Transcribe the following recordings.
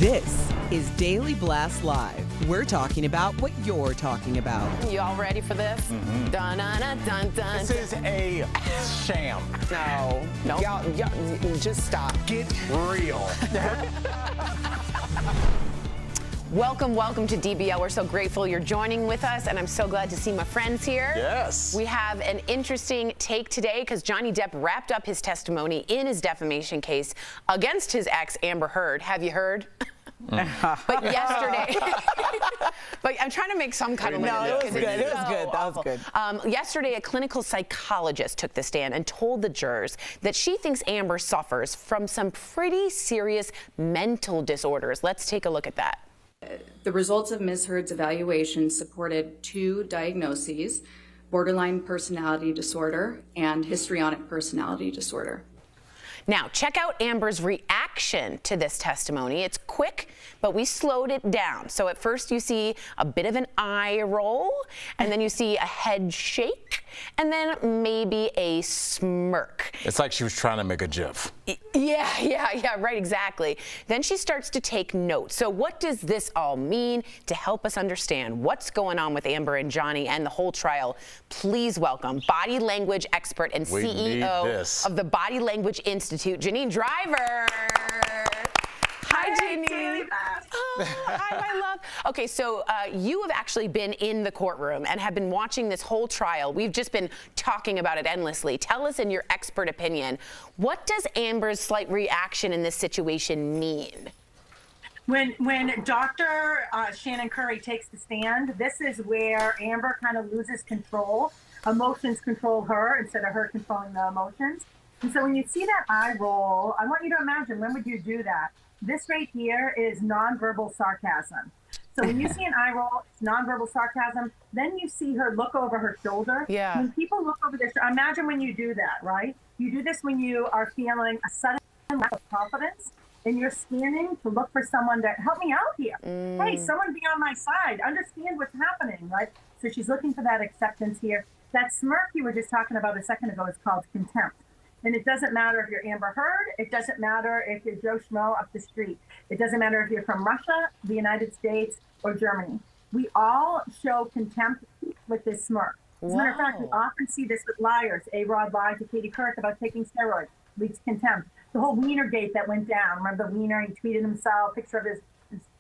This is Daily Blast Live. We're talking about what you're talking about. You all ready for this? Mm-hmm. Dun, dun, dun, dun, dun. This is a sham. No. Y'all, Just stop. get real. Welcome to DBL. We're so grateful you're joining with us, and I'm so glad to see my friends here. Yes. We have an interesting take today because Johnny Depp wrapped up his testimony in his defamation case against his ex, Amber Heard. Have you heard? But yesterday, but I'm trying to make some kind of No, it was good. It was good. That was good. Yesterday, a clinical psychologist took the stand and told the jurors that she thinks Amber suffers from some pretty serious mental disorders. Let's take a look at that. The results of Ms. Heard's evaluation supported 2 diagnoses: borderline personality disorder and histrionic personality disorder. Now, check out Amber's reaction to this testimony. It's quick, but we slowed it down. So at first you see a bit of an eye roll, and then you see a head shake, and then maybe a smirk. It's like she was trying to make a GIF. Yeah, right, exactly. Then she starts to take notes. So what does this all mean? To help us understand what's going on with Amber and Johnny and the whole trial, please welcome body language expert and We need CEO this. of the Body Language Institute, Janine Driver. Hi, Janine. Oh, hi, my love. Okay, so you have actually been in the courtroom and have been watching this whole trial. We've just been talking about it endlessly. Tell us, in your expert opinion, what does Amber's slight reaction in this situation mean? When Dr. Shannon Curry takes the stand, this is where Amber kind of loses control. Emotions control her instead of her controlling the emotions. And so when you see that eye roll, I want you to imagine, when would you do that? This right here is nonverbal sarcasm. So when you see an eye roll, it's nonverbal sarcasm. Then you see her look over her shoulder. Yeah. When people look over their shoulder, imagine when you do that, right? You do this when you are feeling a sudden lack of confidence, and you're scanning to look for someone to help me out here. Hey, someone be on my side. Understand what's happening, right? So she's looking for that acceptance here. That smirk you were just talking about a second ago is called contempt. And it doesn't matter if you're Amber Heard. It doesn't matter if you're Joe Schmo up the street. It doesn't matter if you're from Russia, the United States, or Germany. We all show contempt with this smirk. As a matter of fact, we often see this with liars. A-Rod lied to Katie Couric about taking steroids, leaks contempt. The whole Wienergate that went down. Remember the Wiener? He tweeted himself, picture of his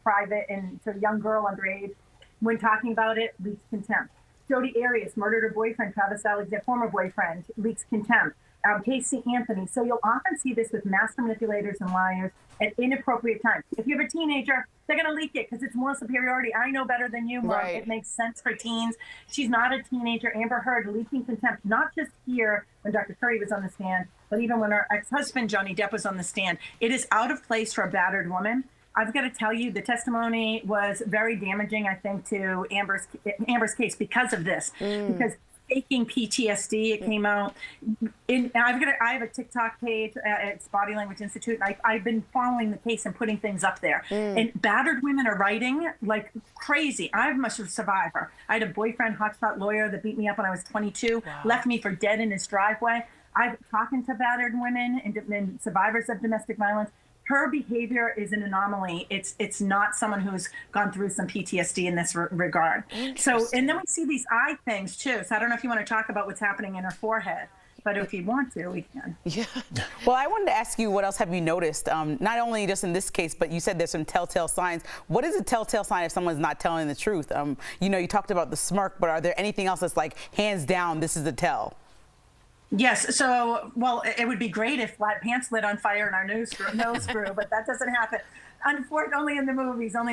private and to a young girl underage. When talking about it, leaks contempt. Jodi Arias murdered her boyfriend, Travis Alexander, former boyfriend, leaks contempt. Casey Anthony. So you'll often see this with master manipulators and liars at inappropriate times. If you have a teenager, they're going to leak it because it's moral superiority. I know better than you, Mom. Right. It makes sense for teens. She's not a teenager. Amber Heard leaking contempt, not just here when Dr. Curry was on the stand, but even when her ex-husband, Johnny Depp, was on the stand. It is out of place for a battered woman. I've got to tell you, the testimony was very damaging, I think, to Amber's case because of this. Because faking PTSD, it came out. I have a TikTok page at Body Language Institute, and I've been following the case and putting things up there. And battered women are writing like crazy. I'm a survivor. I had a boyfriend, hotshot lawyer, that beat me up when I was 22, left me for dead in his driveway. I've talking to battered women and survivors of domestic violence. Her behavior is an anomaly. It's not someone who's gone through some PTSD in this regard. So, and then we see these eye things too. So I don't know if you want to talk about what's happening in her forehead, but if you want to, we can. Yeah. Well, I wanted to ask you, what else have you noticed? Not only just in this case, but you said there's some telltale signs. What is a telltale sign if someone's not telling the truth? You know, you talked about the smirk, but are there anything else that's like, hands down, this is a tell? Yes. So, well, it would be great if pants lit on fire in our nose grew, but that doesn't happen. Unfortunately, only in the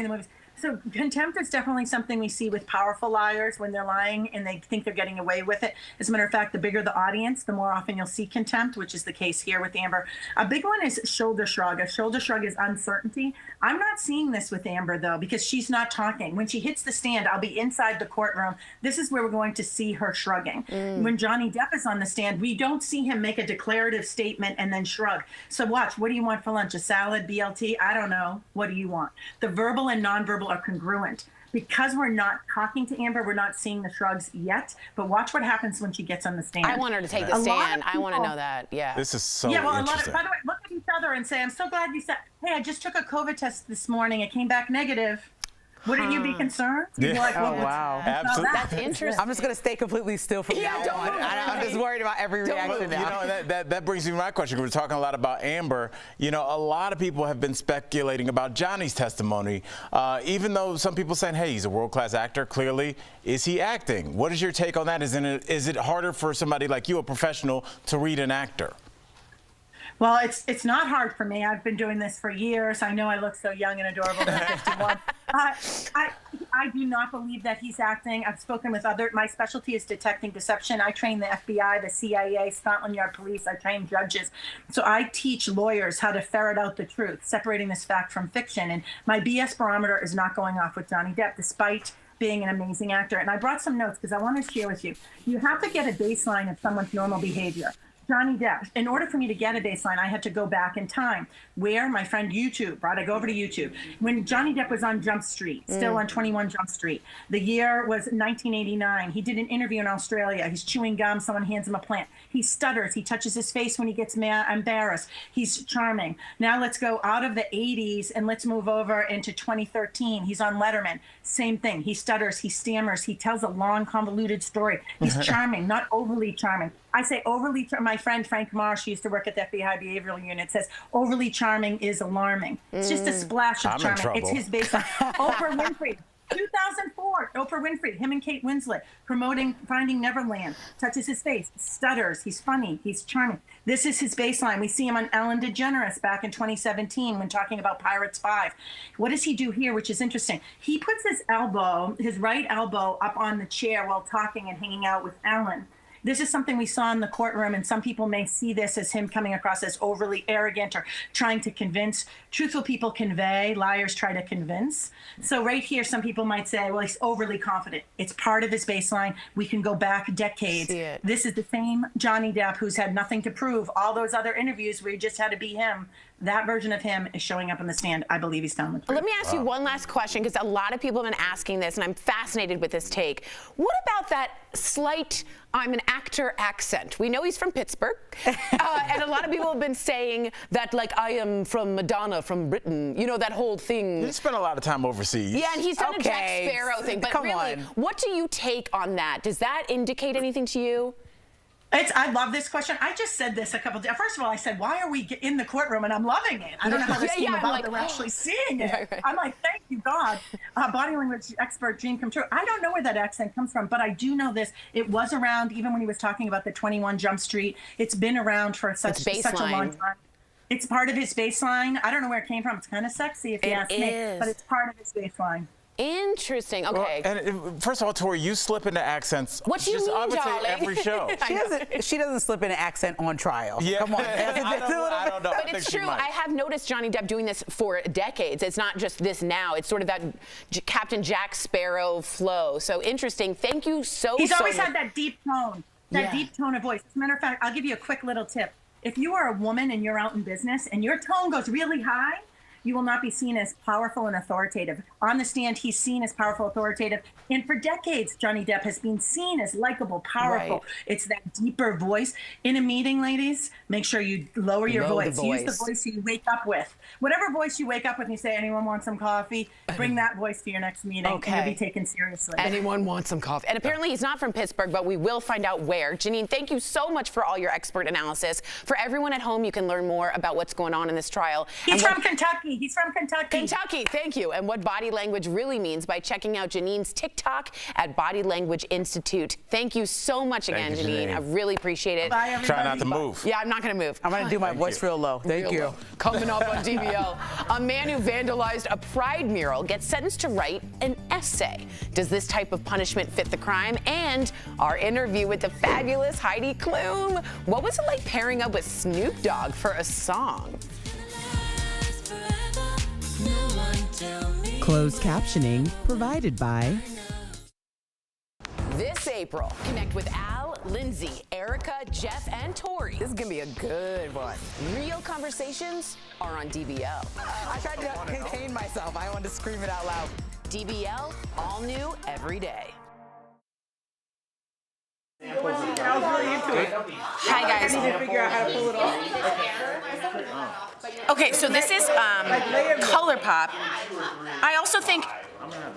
movies. So contempt is definitely something we see with powerful liars when they're lying and they think they're getting away with it. As a matter of fact, the bigger the audience, the more often you'll see contempt, which is the case here with Amber. A big one is shoulder shrug. A shoulder shrug is uncertainty. I'm not seeing this with Amber, though, because she's not talking. When she hits the stand, I'll be inside the courtroom. This is where we're going to see her shrugging. When Johnny Depp is on the stand, we don't see him make a declarative statement and then shrug. So watch, what do you want for lunch? A salad, BLT? I don't know. What do you want? The verbal and nonverbal are congruent. Because we're not talking to Amber, we're not seeing the shrugs yet. But watch what happens when she gets on the stand. I want her to take the stand. I want to know that. Yeah. This is so by the interesting. way, look at each other her and say, I'm so glad you said, hey, I just took a COVID test this morning. It came back negative. Wouldn't you be concerned? You'd be like, well, wow. Absolutely. That's interesting. I'm just going to stay completely still from now on. I'm just worried about every reaction now. You know, that brings me to my question. We're talking a lot about Amber. You know, a lot of people have been speculating about Johnny's testimony, even though some people saying, hey, he's a world-class actor, clearly. Is he acting? What is your take on that? Is it harder for somebody like you, a professional, to read an actor? Well, it's not hard for me. I've been doing this for years. I know I look so young and adorable at 51. I do not believe that he's acting. I've spoken with my specialty is detecting deception. I train the FBI, the CIA, Scotland Yard Police. I train judges. So I teach lawyers how to ferret out the truth, separating this fact from fiction. And my BS barometer is not going off with Johnny Depp, despite being an amazing actor. And I brought some notes because I want to share with you. You have to get a baseline of someone's normal behavior. Johnny Depp, in order for me to get a baseline, I had to go back in time. Where my friend YouTube, right? I go over to YouTube. When Johnny Depp was on Jump Street, still on 21 Jump Street, the year was 1989. He did an interview in Australia. He's chewing gum. Someone hands him a plant. He stutters. He touches his face when he gets embarrassed. He's charming. Now let's go out of the 80s and let's move over into 2013. He's on Letterman. Same thing. He stutters. He stammers. He tells a long, convoluted story. He's charming, not overly charming. I say overly, my friend Frank Marsh, used to work at the FBI Behavioral Unit, says overly charming is alarming. It's just a splash of charming. It's his baseline. Oprah Winfrey, 2004, Oprah Winfrey, him and Kate Winslet, promoting Finding Neverland, touches his face, stutters, he's funny, he's charming. This is his baseline. We see him on Ellen DeGeneres back in 2017 when talking about Pirates 5. What does he do here, which is interesting? He puts his right elbow up on the chair while talking and hanging out with Ellen. This is something we saw in the courtroom, and some people may see this as him coming across as overly arrogant or trying to convince. Truthful people convey, liars try to convince. So right here, some people might say, well, he's overly confident. It's part of his baseline. We can go back decades. This is the same Johnny Depp who's had nothing to prove. All those other interviews where he just had to be him, that version of him is showing up in the stand. I believe he's telling the truth. Let me ask you one last question, because a lot of people have been asking this, and I'm fascinated with this take. What about that slight, I'm an actor accent? We know he's from Pittsburgh, and a lot of people have been saying that, like, I am from Madonna, from Britain, you know, that whole thing. He spent a lot of time overseas. Yeah, and he's done a Jack Sparrow thing, but really, what do you take on that? Does that indicate anything to you? I love this question. I just said this a couple of days. First of all, I said, why are we in the courtroom? And I'm loving it. I don't know how this came about, but we're actually seeing it. Right. I'm like, thank you, God. Body language expert, dream come true. I don't know where that accent comes from, but I do know this. It was around even when he was talking about the 21 Jump Street. It's been around for such a long time. It's part of his baseline. I don't know where it came from. It's kind of sexy if you ask me, but it's part of his baseline. Interesting. Okay. Well, and first of all, Tori, you slip into accents. What do you mean, I would darling? say every show. She doesn't slip in an accent on trial. Yeah. Come on. I don't know. But it's true. I have noticed Johnny Depp doing this for decades. It's not just this now. It's sort of that Captain Jack Sparrow flow. So interesting. Thank you so He's always much. had that deep tone, deep tone of voice. As a matter of fact, I'll give you a quick little tip. If you are a woman and you're out in business and your tone goes really high, you will not be seen as powerful and authoritative. On the stand, he's seen as powerful, authoritative. And for decades, Johnny Depp has been seen as likable, powerful. Right. It's that deeper voice. In a meeting, ladies, make sure you lower your voice. Use the voice you wake up with. Whatever voice you wake up with and you say, anyone want some coffee? Bring that voice to your next meeting and you'll be taken seriously. Anyone want some coffee? And apparently he's not from Pittsburgh, but we will find out where. Janine, thank you so much for all your expert analysis. For everyone at home, you can learn more about what's going on in this trial. He's from Kentucky. He's from Kentucky. Kentucky, thank you. And what body language really means by checking out Janine's TikTok at Body Language Institute. Thank you so much again, Janine. I really appreciate it. Bye, everybody. Try not to move. Yeah, I'm not going to move. I'm going to do my voice real low. Thank you. Coming up on DBL, a man who vandalized a pride mural gets sentenced to write an essay. Does this type of punishment fit the crime? And our interview with the fabulous Heidi Klum. What was it like pairing up with Snoop Dogg for a song? Closed captioning provided by... This April, connect with Al, Lindsay, Erica, Jeff, and Tori. This is going to be a good one. Real conversations are on DBL. I tried to contain myself. I wanted to scream it out loud. DBL, all new every day. You want to get I was really into it. Hi, guys. I need to figure out how to pull it off. Okay, so this is ColourPop. I also think,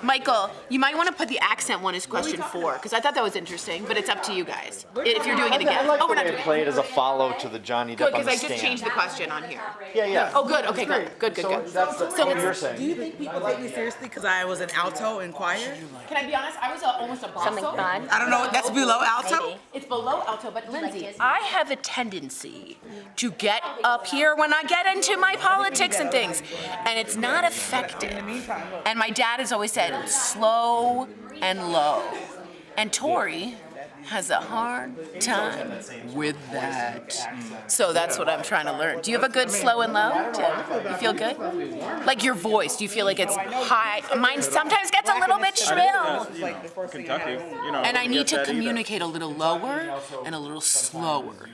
Michael, you might want to put the accent one as question 4, because I thought that was interesting, but it's up to you guys if you're doing it again. I like we're the not way doing it it. played as a follow to the Johnny Depp Good, on because the I stand. just changed the question on here. Yeah. Oh, good. Okay, good. So that's what you're saying. Do you think people take me seriously because I was an alto in choir? Can I be honest? I was almost a basso. Something fun. I don't know. That's below alto? It's below alto, but Lindsay, I have a tendency to get up here when I get into my politics and things, and it's not effective. And my dad has always said, slow and low. And Tori has a hard time with that. So that's what I'm trying to learn. Do you have a good slow and low, Tim? You feel good? Like your voice, do you feel like it's high? Mine sometimes gets a little bit shrill. Kentucky, you know. And I need to communicate a little lower and a little slower.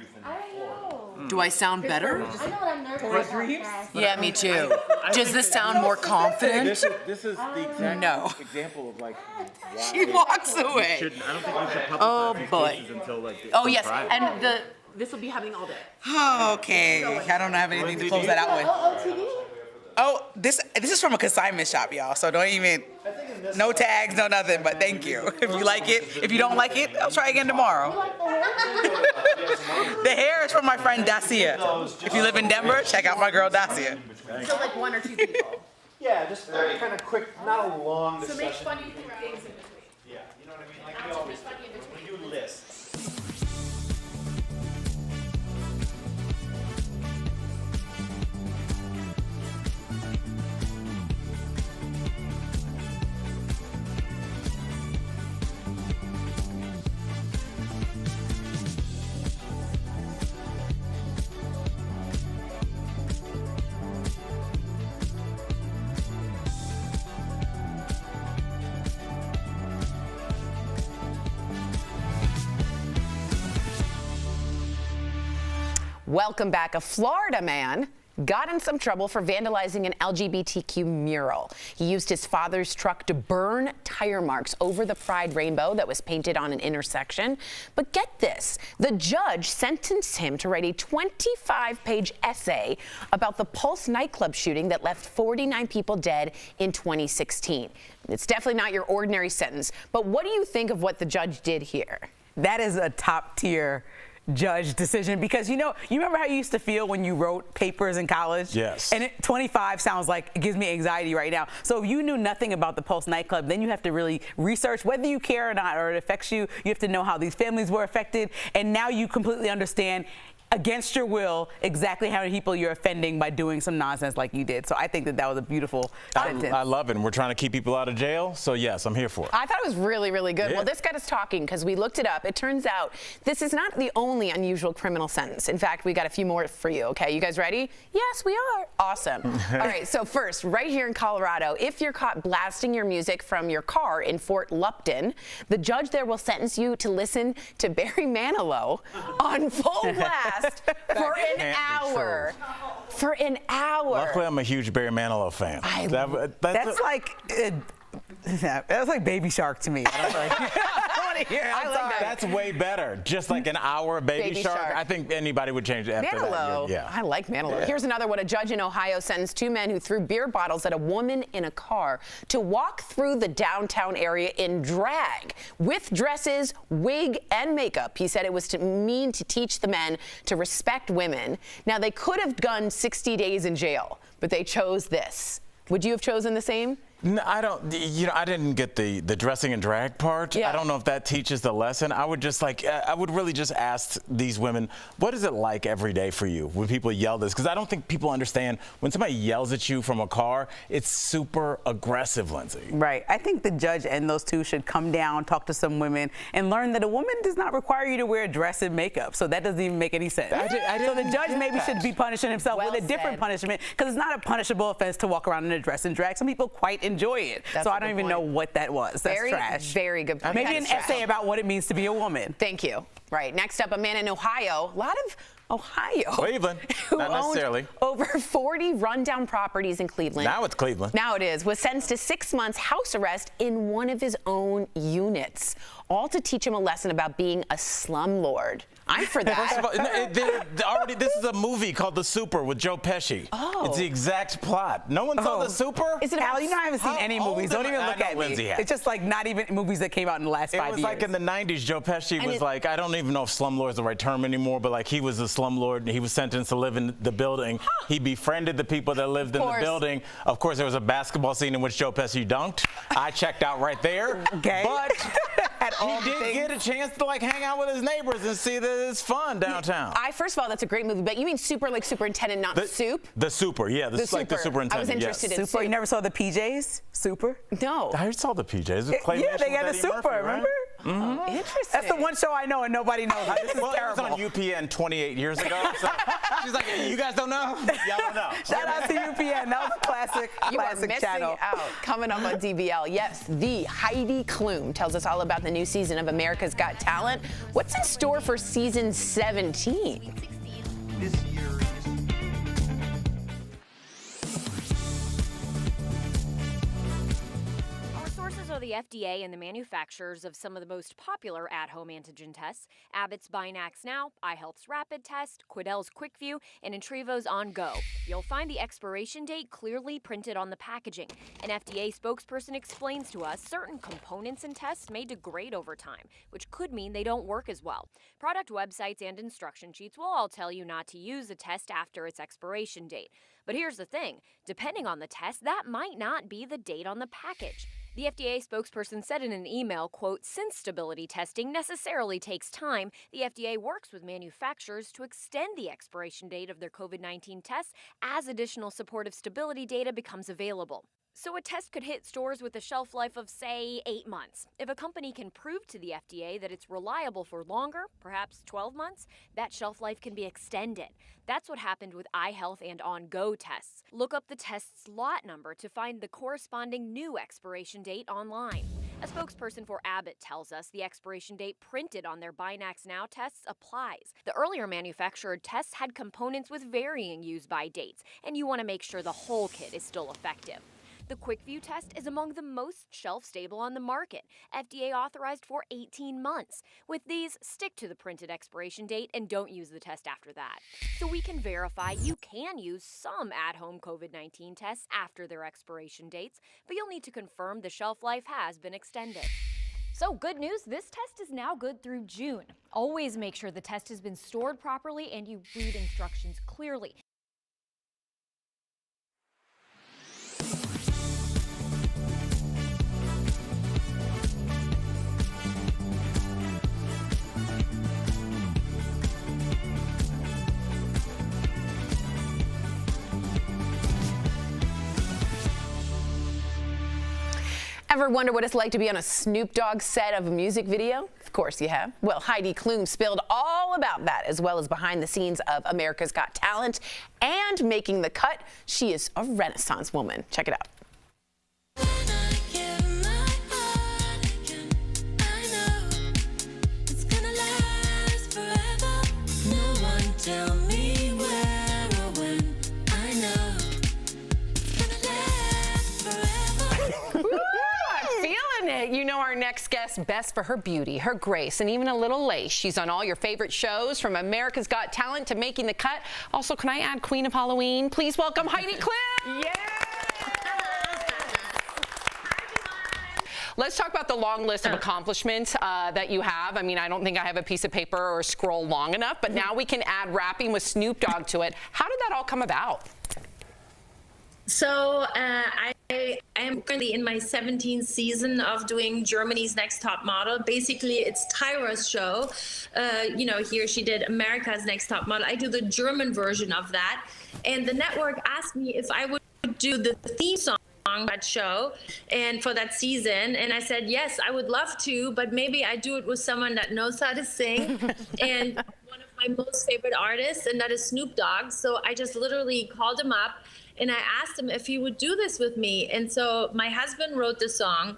Do I sound better? I know what I'm nervous about. Yeah, me too. Does this sound more confident? This is the exact No. example of like why She walks away. I don't think you should publicize Oh, these boy. cases until like Oh yes, Friday. and this will be happening all day. Okay. I don't have anything to close that out with. Oh, this is from a consignment shop, y'all. So don't even, no tags, no nothing, but thank you. If you like it, if you don't like it, I'll try again tomorrow. The hair is from my friend Dacia. If you live in Denver, check out my girl Dacia. So like 1 or 2 people. Yeah, just kind of quick, not a long So discussion. make funny things in between. Yeah, you know what I mean? Like we always do lists. Welcome back. A Florida man got in some trouble for vandalizing an LGBTQ mural. He used his father's truck to burn tire marks over the pride rainbow that was painted on an intersection. But get this, the judge sentenced him to write a 25-page essay about the Pulse nightclub shooting that left 49 people dead in 2016. It's definitely not your ordinary sentence, but what do you think of what the judge did here? That is a top tier judge decision, because you remember how you used to feel when you wrote papers in college? Yes. And 25 sounds like it gives me anxiety right now. So if you knew nothing about the Pulse nightclub, then you have to really research whether you care or not, or it affects you. You have to know how these families were affected, and now you completely understand against your will exactly how many people you're offending by doing some nonsense like you did. So I think that was a beautiful sentence. I love it. And we're trying to keep people out of jail. So yes, I'm here for it. I thought it was really, really good. Yeah. Well, this got us talking because we looked it up. It turns out this is not the only unusual criminal sentence. In fact, we got a few more for you. Okay, you guys ready? Yes, we are. Awesome. All right, so first, right here in Colorado, if you're caught blasting your music from your car in Fort Lupton, the judge there will sentence you to listen to Barry Manilow on full blast for an hour. For an hour. Luckily, I'm a huge Barry Manilow fan. That's like Baby Shark to me. I want to hear it. I like that. That's way better. Just like an hour of Baby Shark. Shark. I think anybody would change it after Manilow. that. Yeah. I like Manilow. Yeah. Here's another one. A judge in Ohio sentenced 2 men who threw beer bottles at a woman in a car to walk through the downtown area in drag with dresses, wig, and makeup. He said it was to teach the men to respect women. Now, they could have done 60 days in jail, but they chose this. Would you have chosen the same? No, I don't. I didn't get the dressing and drag part. Yeah. I don't know if that teaches the lesson. I would just I would really just ask these women, what is it like every day for you when people yell this? Because I don't think people understand when somebody yells at you from a car, it's super aggressive, Lindsay. Right. I think the judge and those two should come down, talk to some women, and learn that a woman does not require you to wear a dress and makeup. So that doesn't even make any sense. So the judge maybe should be punishing himself with a different punishment, because it's not a punishable offense to walk around in a dress and drag. Some people quite enjoy enjoy it. That's so a I don't good even know point. what that was. That's Very, trash. very good point. Maybe That's an trash. essay about what it means to be a woman. Thank you. Right. Next up, a man in Ohio. A lot of Ohio. Cleveland, who not owned necessarily. over 40 rundown properties in Cleveland. Now it's Cleveland. Now it is. Was sentenced to 6 months house arrest in one of his own units, all to teach him a lesson about being a slumlord. I'm for that. First of all, this is a movie called The Super with Joe Pesci. Oh. It's the exact plot. No one saw The Super? Is it Al, about you know I haven't seen any How movies. old Don't am even I? look I at know Lindsay me. has. It's just like not even movies that came out in the last 5 It years. was like in the 90s, Joe Pesci was like, I don't even know if slumlord is the right term anymore, but like he was a slumlord and he was sentenced to live in the building. He befriended the people that lived in the building. Of course, there was a basketball scene in which Joe Pesci dunked. I checked out right there. Okay. But all he did get a chance to like hang out with his neighbors and see that it's fun downtown. First of all, that's a great movie, but you mean Super like superintendent, not Soup? The Super, yeah. This is like the superintendent. I was interested in Super. Soup. You never saw the PJs? Super? No. I saw the PJs. Yeah, they got a Super, remember? Oh, interesting. That's the one show I know and nobody knows. This is Well, terrible. it was on UPN 28 years ago. So she's like, you guys don't know? Y'all don't know. Shout out to UPN. That was a classic You are missing channel. out. Coming up on DBL, yes, the Heidi Klum tells us all about the new season of America's Got Talent. What's in store for season 17? This year Our sources are the FDA and the manufacturers of some of the most popular at-home antigen tests: Abbott's Binax Now, iHealth's Rapid Test, Quidel's QuickView, and Intrivo's On Go. You'll find the expiration date clearly printed on the packaging. An FDA spokesperson explains to us certain components in tests may degrade over time, which could mean they don't work as well. Product websites and instruction sheets will all tell you not to use a test after its expiration date. But here's the thing, depending on the test, that might not be the date on the package. The FDA spokesperson said in an email, quote, "Since stability testing necessarily takes time, the FDA works with manufacturers to extend the expiration date of their COVID-19 tests as additional supportive stability data becomes available." So a test could hit stores with a shelf life of, say, 8 months. If a company can prove to the FDA that it's reliable for longer, perhaps 12 months, that shelf life can be extended. That's what happened with iHealth and On Go tests. Look up the test's lot number to find the corresponding new expiration date online. A spokesperson for Abbott tells us the expiration date printed on their Binax Now tests applies. The earlier manufactured tests had components with varying use-by dates, and you want to make sure the whole kit is still effective. The QuickView test is among the most shelf-stable on the market, FDA authorized for 18 months. With these, stick to the printed expiration date and don't use the test after that. So we can verify you can use some at-home COVID-19 tests after their expiration dates, but you'll need to confirm the shelf life has been extended. So good news, this test is now good through June. Always make sure the test has been stored properly and you read instructions clearly. Ever wonder what it's like to be on a Snoop Dogg set of a music video? Of course you have. Well, Heidi Klum spilled all about that, as well as behind the scenes of America's Got Talent and making the cut. She is a Renaissance woman. Check it out. You know our next guest best for her beauty, her grace, and even a little lace. She's on all your favorite shows, from America's Got Talent to Making the Cut. Also, can I add Queen of Halloween? Please welcome Heidi Klum. Yeah. Let's talk about the long list of accomplishments that you have. I mean, I don't think I have a piece of paper or a scroll long enough, but now we can add rapping with Snoop Dogg to it. How did that all come about? So I am currently in my 17th season of doing Germany's Next Top Model. Basically, it's Tyra's show. Here she did America's Next Top Model. I do the German version of that. And the network asked me if I would do the theme song that show and for that season, and I said yes, I would love to, but maybe I do it with someone that knows how to sing and one of my most favorite artists, and that is Snoop Dogg. So I just literally called him up And I asked him if he would do this with me. And so my husband wrote the song,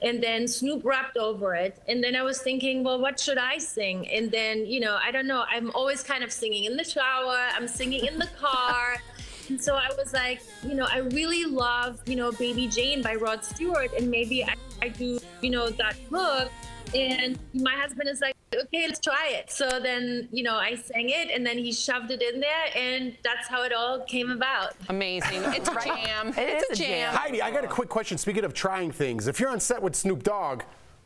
and then Snoop rapped over it. And then I was thinking, well, what should I sing? And then, you know, I don't know. I'm always kind of singing in the shower. I'm singing in the car. And so I was like, you know, I really love, you know, Baby Jane by Rod Stewart. And maybe I do, you know, that hook. And my husband is like, okay, let's try it. So then, you know, I sang it, and then he shoved it in there, and that's how it all came about. Amazing. It's a jam. It's a jam. Heidi, I got a quick question. Speaking of trying things, if you're on set with Snoop Dogg,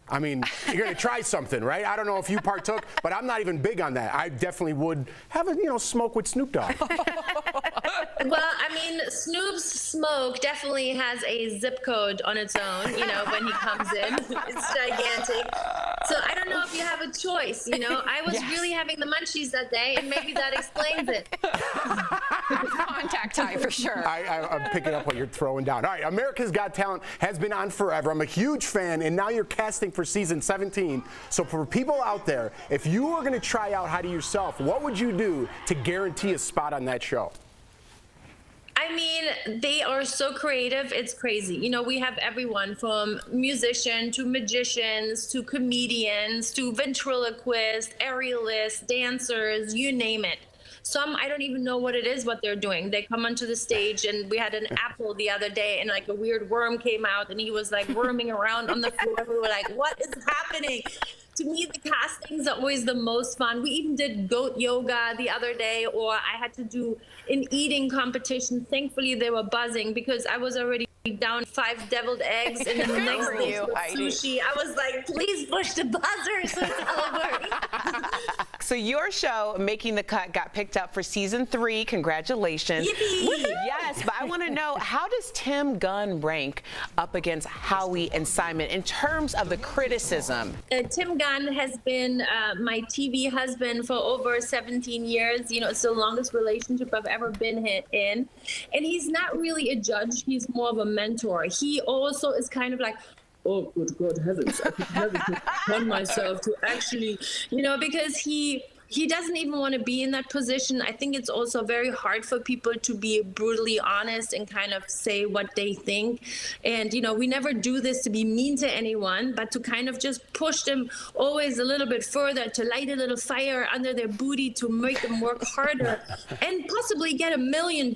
I mean, you're going to try something, right? I don't know if you partook, but I'm not even big on that. I definitely would have a, you know, smoke with Snoop Dogg. Well, I mean, Snoop's smoke definitely has a zip code on its own, you know, when he comes in. It's gigantic. So I don't know if you have a choice, you know. I was really having the munchies that day, and maybe that explains it. Contact high for sure. I'm picking up what you're throwing down. All right, America's Got Talent has been on forever. I'm a huge fan, and now you're casting for season 17. So for people out there, if you were going to try out Heidi yourself, what would you do to guarantee a spot on that show? I mean, they are so creative. It's crazy. You know, we have everyone from musician to magicians to comedians to ventriloquists, aerialists, dancers, you name it. Some, I don't even know what it is, what they're doing. They come onto the stage, and we had an apple the other day, and like a weird worm came out, and he was like worming around on the floor. We were like, what is happening? To me, the castings are always the most fun. We even did goat yoga the other day, or I had to do an eating competition. Thankfully, they were buzzing because I was already down 5 deviled eggs, and then the next day was sushi. I was like, please push the buzzer so it's over. So your show, Making the Cut, got picked up for season 3. Congratulations. Yippee! Yes, but I want to know, how does Tim Gunn rank up against Howie and Simon in terms of the criticism? Tim Gunn has been my TV husband for over 17 years. You know, it's the longest relationship I've ever been in. And he's not really a judge. He's more of a mentor. He also is kind of like, oh, good God heavens, I could never confront myself to actually, you know, because he doesn't even want to be in that position. I think it's also very hard for people to be brutally honest and kind of say what they think. And, you know, we never do this to be mean to anyone, but to kind of just push them always a little bit further, to light a little fire under their booty, to make them work harder and possibly get $1 million,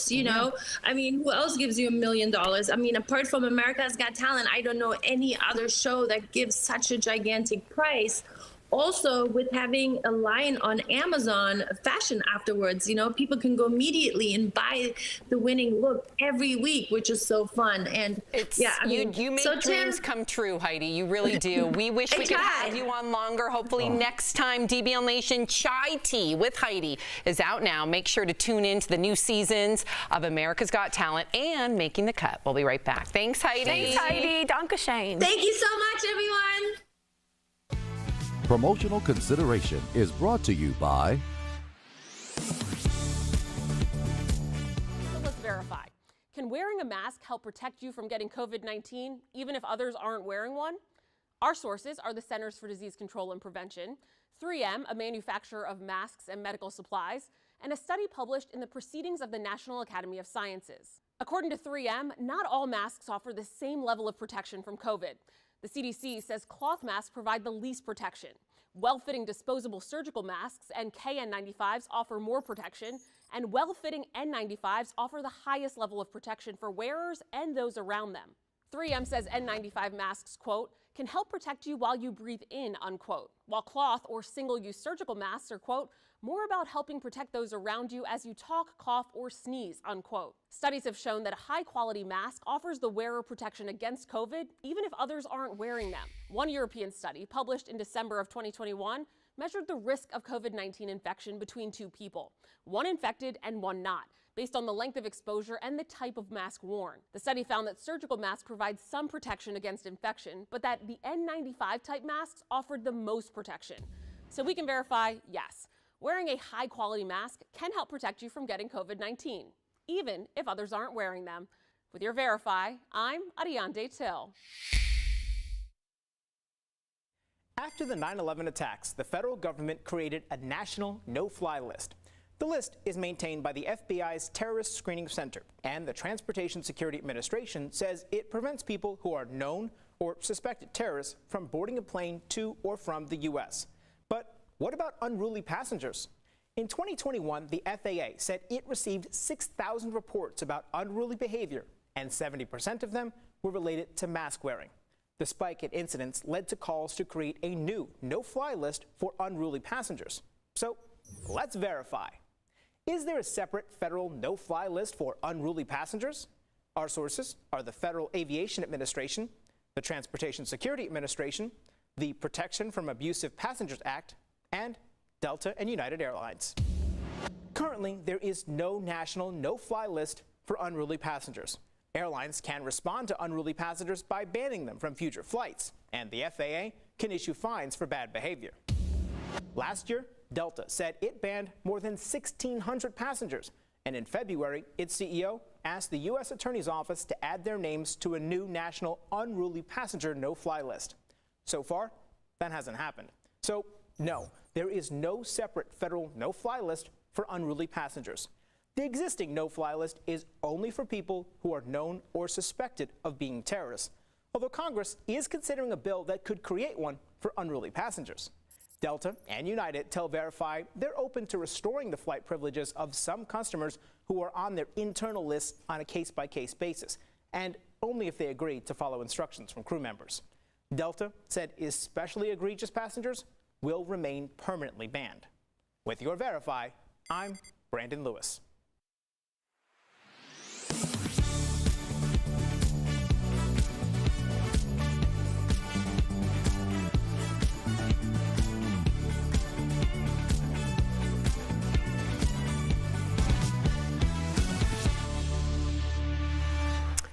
you know? I mean, who else gives you $1 million? I mean, apart from America's Got Talent, I don't know any other show that gives such a gigantic price. Also, with having a line on Amazon fashion afterwards, you know, people can go immediately and buy the winning look every week, which is so fun. And it's, yeah, I mean, you make dreams come true, Heidi. You really do. We wish we could have you on longer. Hopefully next time. DBL Nation, Chai Tea with Heidi is out now. Make sure to tune in to the new seasons of America's Got Talent and Making the Cut. We'll be right back. Thanks, Heidi. Thanks, Heidi. Danke schön. Thank you so much, everyone. Promotional consideration is brought to you by... So let's verify. Can wearing a mask help protect you from getting COVID-19, even if others aren't wearing one? Our sources are the Centers for Disease Control and Prevention, 3M, a manufacturer of masks and medical supplies, and a study published in the Proceedings of the National Academy of Sciences. According to 3M, not all masks offer the same level of protection from COVID. The CDC says cloth masks provide the least protection. Well-fitting disposable surgical masks and KN95s offer more protection, and well-fitting N95s offer the highest level of protection for wearers and those around them. 3M says N95 masks, quote, can help protect you while you breathe in, unquote, while cloth or single-use surgical masks are, quote, more about helping protect those around you as you talk, cough, or sneeze, unquote. Studies have shown that a high-quality mask offers the wearer protection against COVID, even if others aren't wearing them. One European study, published in December of 2021, measured the risk of COVID-19 infection between 2 people, one infected and one not, based on the length of exposure and the type of mask worn. The study found that surgical masks provide some protection against infection, but that the N95 type masks offered the most protection. So we can verify, yes, wearing a high-quality mask can help protect you from getting COVID-19, even if others aren't wearing them. With your Verify, I'm Ariane Till. After the 9/11 attacks, the federal government created a national no-fly list. The list is maintained by the FBI's Terrorist Screening Center, and the Transportation Security Administration says it prevents people who are known or suspected terrorists from boarding a plane to or from the U.S. But what about unruly passengers? In 2021, the FAA said it received 6,000 reports about unruly behavior, and 70% of them were related to mask wearing. The spike in incidents led to calls to create a new no-fly list for unruly passengers. So let's verify. Is there a separate federal no-fly list for unruly passengers? Our sources are the Federal Aviation Administration, the Transportation Security Administration, the Protection from Abusive Passengers Act, and Delta and United Airlines. Currently, there is no national no-fly list for unruly passengers. Airlines can respond to unruly passengers by banning them from future flights, and the FAA can issue fines for bad behavior. Last year, Delta said it banned more than 1,600 passengers, and in February, its CEO asked the U.S. Attorney's Office to add their names to a new national unruly passenger no-fly list. So far, that hasn't happened. So, no, there is no separate federal no-fly list for unruly passengers. The existing no-fly list is only for people who are known or suspected of being terrorists, although Congress is considering a bill that could create one for unruly passengers. Delta and United tell Verify they're open to restoring the flight privileges of some customers who are on their internal lists on a case-by-case basis, and only if they agree to follow instructions from crew members. Delta said especially egregious passengers will remain permanently banned. With your Verify, I'm Brandon Lewis.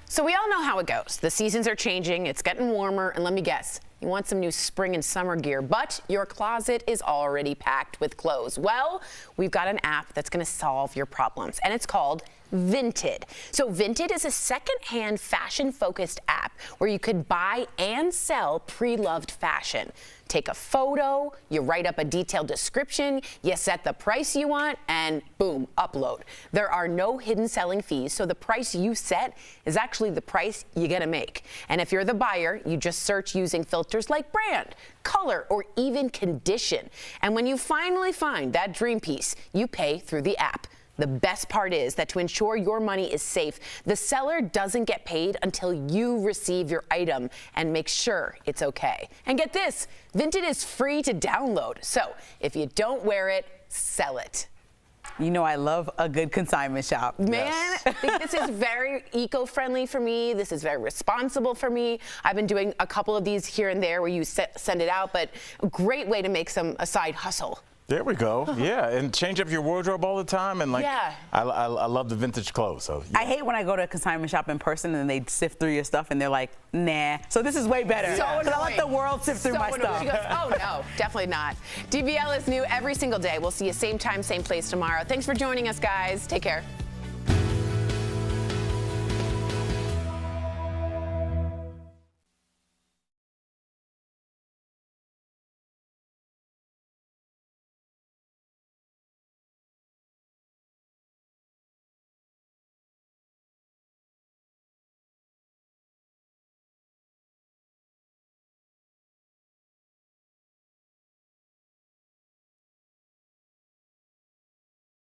So we all know how it goes. The seasons are changing, it's getting warmer, and let me guess, you want some new spring and summer gear, but your closet is already packed with clothes. Well, we've got an app that's gonna solve your problems, and it's called Vinted. So Vinted is a second-hand fashion-focused app where you could buy and sell pre-loved fashion. Take a photo, you write up a detailed description, you set the price you want, and boom, upload. There are no hidden selling fees, so the price you set is actually the price you're gonna make. And if you're the buyer, you just search using filters like brand, color, or even condition. And when you finally find that dream piece, you pay through the app. The best part is that to ensure your money is safe, the seller doesn't get paid until you receive your item and make sure it's okay. And get this, Vinted is free to download. So if you don't wear it, sell it. You know I love a good consignment shop. Man, yes. I think this is very eco-friendly for me. This is very responsible for me. I've been doing a couple of these here and there where you send it out, but a great way to make a side hustle. There we go. Yeah, and change up your wardrobe all the time, and yeah. I love the vintage clothes. So yeah. I hate when I go to a consignment shop in person and they sift through your stuff and they're like, nah. So this is way better. So I let the world sift through my stuff. She goes, oh no, definitely not. DBL is new every single day. We'll see you same time, same place tomorrow. Thanks for joining us, guys. Take care.